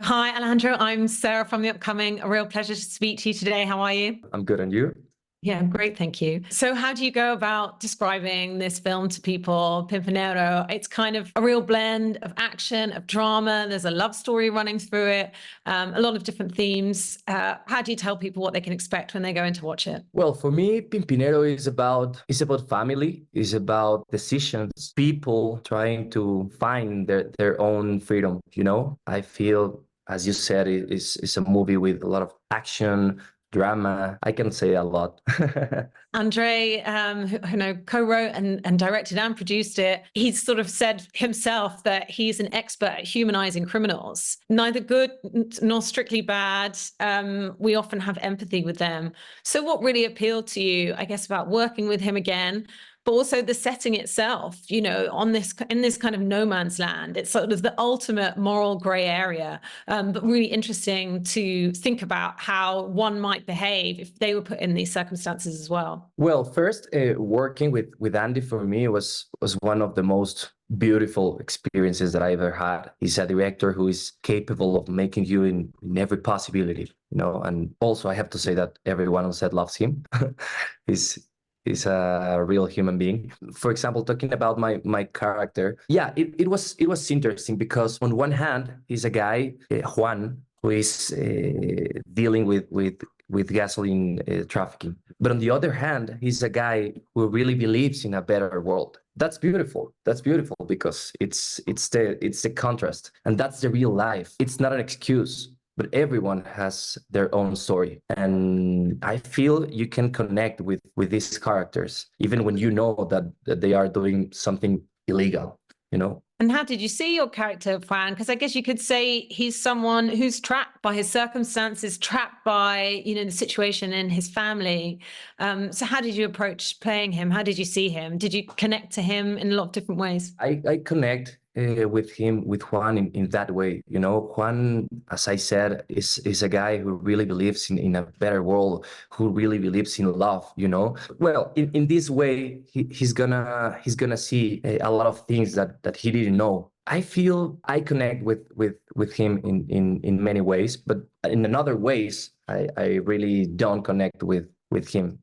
Hi, Alejandro. I'm Sarah from the upcoming. A real pleasure to speak to you today. How are you? I'm good, and you? Yeah, I'm great. Thank you. So how do you go about describing this film to people, Pimpinero? It's kind of a real blend of action, of drama. There's a love story running through it, a lot of different themes. How do you tell people what they can expect when they go in to watch it? Well, for me, Pimpinero is about family, is about decisions, people trying to find their own freedom. I feel, as you said, it's a movie with a lot of action, drama. I can say a lot. Andre, who co-wrote and directed and produced it, he's sort of said himself that he's an expert at humanizing criminals, neither good nor strictly bad. We often have empathy with them. So what really appealed to you, I guess, about working with him again, but also the setting itself, in this kind of no man's land? It's sort of the ultimate moral gray area, but really interesting to think about how one might behave if they were put in these circumstances as well. Well, first, working with Andy for me was one of the most beautiful experiences that I ever had. He's a director who is capable of making you in every possibility, and also I have to say that everyone on set loves him. he's he's a real human being. For example, talking about my character, yeah, it was interesting because on one hand, he's a guy, Juan, who is dealing with gasoline trafficking. But on the other hand, he's a guy who really believes in a better world. That's beautiful. That's beautiful because it's the contrast, and that's the real life. It's not an excuse, but everyone has their own story, and I feel you can connect with these characters even when you know that they are doing something illegal. And how did you see your character, Juan? Because I guess you could say he's someone who's trapped by his circumstances, trapped by, the situation in his family. So how did you approach playing him? How did you see him? Did you connect to him in a lot of different ways? I connect with Juan in that way. Juan, as I said, is a guy who really believes in a better world, who really believes in love. Well, in this way, he's gonna see a lot of things that he didn't know. I feel I connect with him in many ways, but in another ways, I really don't connect with him.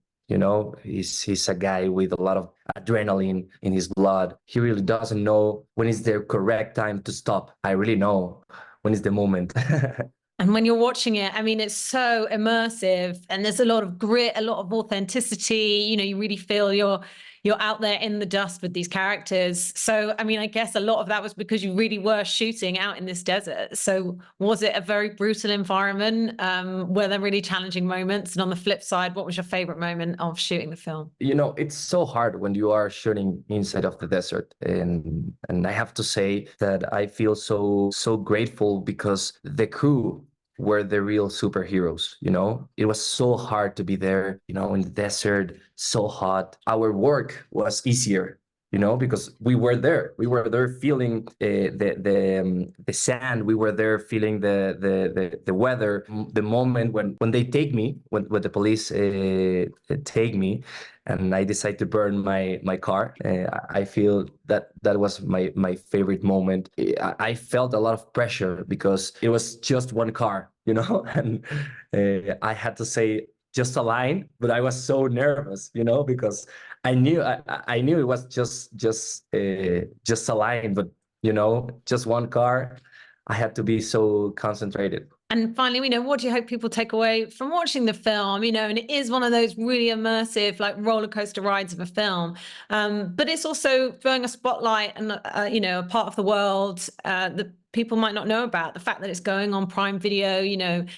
He's a guy with a lot of adrenaline in his blood. He really doesn't know when is the correct time to stop. I really know when is the moment. And when you're watching it, I mean, it's so immersive and there's a lot of grit, a lot of authenticity. You really feel you're out there in the dust with these characters. So, I mean, I guess a lot of that was because you really were shooting out in this desert. So was it a very brutal environment? Were there really challenging moments? And on the flip side, what was your favorite moment of shooting the film? It's so hard when you are shooting inside of the desert. And I have to say that I feel so grateful because the crew were the real superheroes. It was so hard to be there, in the desert, so hot. Our work was easier, because we were there. We were there feeling the sand. We were there feeling the weather. The moment when they take me, when the police take me, and I decide to burn my car. I feel that was my favorite moment. I felt a lot of pressure because it was just one car, and I had to say just a line, but I was so nervous, because I knew it was just a line, but just one car. I had to be so concentrated. And finally, what do you hope people take away from watching the film? And it is one of those really immersive, like roller coaster rides of a film. But it's also throwing a spotlight and, a part of the world that people might not know about. The fact that it's going on Prime Video,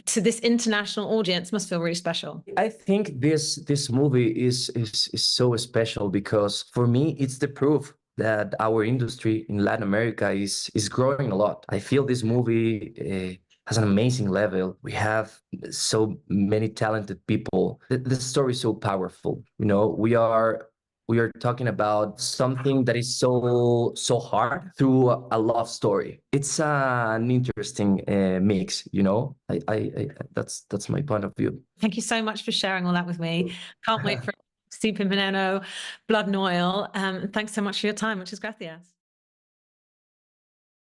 to this international audience must feel really special. I think this movie is so special because for me, it's the proof that our industry in Latin America is growing a lot. I feel this movie has an amazing level. We have so many talented people. The story is so powerful. We are talking about something that is so hard through a love story. It's an interesting mix. I that's my point of view. Thank you so much for sharing all that with me. Can't wait for see Pimpinero, Blood and Oil. Thanks so much for your time. Muchas gracias.